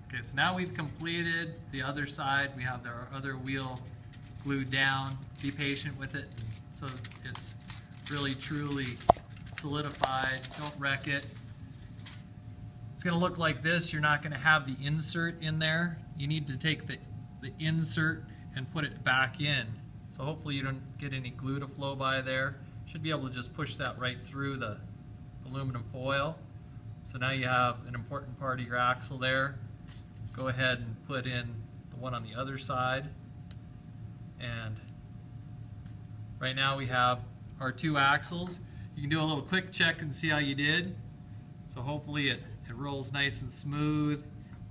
Okay, so now we've completed the other side. We have our other wheel glued down. Be patient with it so it's really truly solidified. Don't wreck it. It's going to look like this. You're not going to have the insert in there. You need to take the insert and put it back in. So hopefully you don't get any glue to flow by there. Should be able to just push that right through the aluminum foil. So now you have an important part of your axle there. Go ahead and put in the one on the other side. And right now we have our two axles. You can do a little quick check and see how you did. So hopefully it rolls nice and smooth,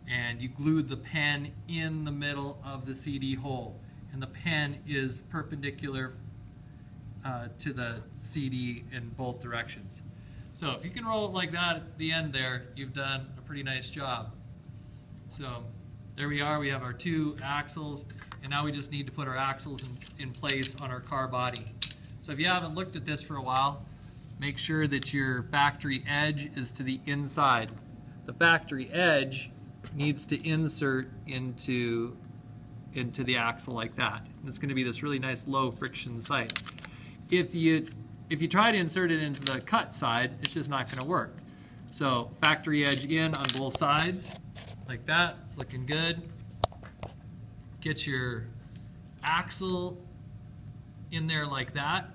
and you glued the pen in the middle of the CD hole, and the pen is perpendicular to the CD in both directions. So if you can roll it like that at the end there, you've done a pretty nice job. So there we are, we have our two axles, and now we just need to put our axles in place on our car body. So if you haven't looked at this for a while, make sure that your factory edge is to the inside. The factory edge needs to insert into the axle like that. And it's going to be this really nice low friction site. If you try to insert it into the cut side, it's just not going to work. So factory edge in on both sides like that. It's looking good. Get your axle in there like that.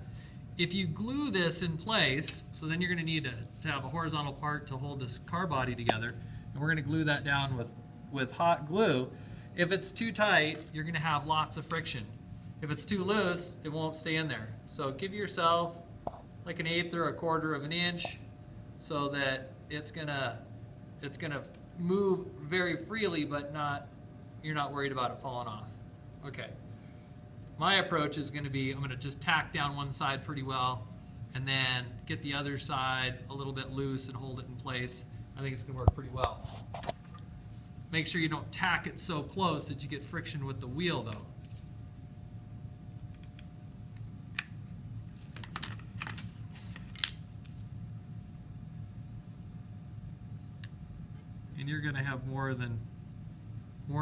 If you glue this in place, so then you're going to need to have a horizontal part to hold this car body together, and we're going to glue that down with hot glue. If it's too tight, you're going to have lots of friction. If it's too loose, it won't stay in there. So give yourself like 1/8 or 1/4 of an inch so that it's gonna move very freely, but you're not worried about it falling off. Okay. My approach is going to be, I'm going to just tack down one side pretty well and then get the other side a little bit loose and hold it in place. I think it's going to work pretty well. Make sure you don't tack it so close that you get friction with the wheel though. And you're going to have more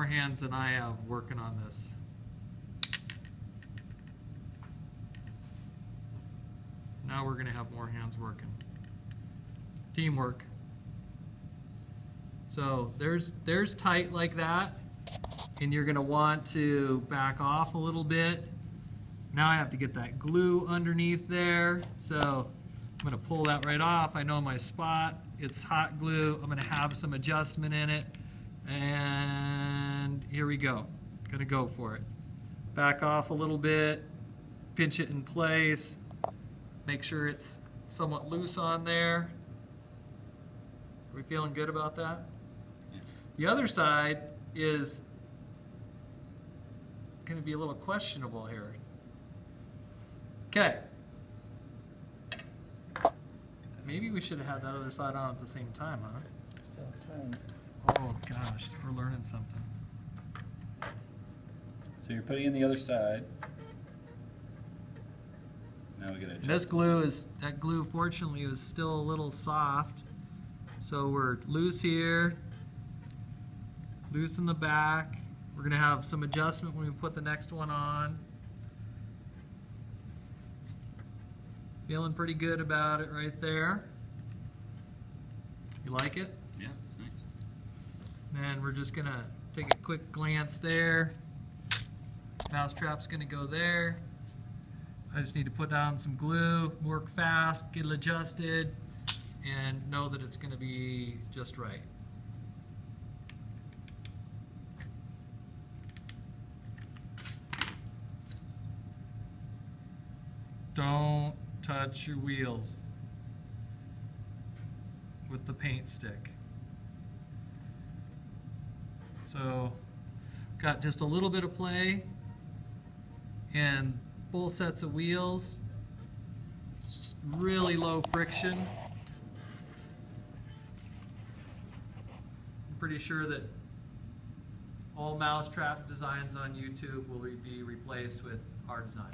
hands than I have working on this. Now we're going to have more hands working. Teamwork. So there's tight like that, and you're going to want to back off a little bit. Now I have to get that glue underneath there, so I'm going to pull that right off. I know my spot. It's hot glue. I'm going to have some adjustment in it, and here we go. Going to go for it. Back off a little bit, pinch it in place. Make sure it's somewhat loose on there. Are we feeling good about that? Yeah. The other side is going to be a little questionable here. Okay. Maybe we should have had that other side on at the same time, huh? Still have time. Oh gosh, we're learning something. So you're putting in the other side. Now we gotta adjust. This glue fortunately is still a little soft. So we're loose here, loose in the back. We're gonna have some adjustment when we put the next one on. Feeling pretty good about it right there. You like it? Yeah, it's nice. And we're just gonna take a quick glance there. Mousetrap's gonna go there. I just need to put down some glue, work fast, get it adjusted, and know that it's going to be just right. Don't touch your wheels with the paint stick. So, got just a little bit of play, and full sets of wheels, really low friction. I'm pretty sure that all mousetrap designs on YouTube will be replaced with our design.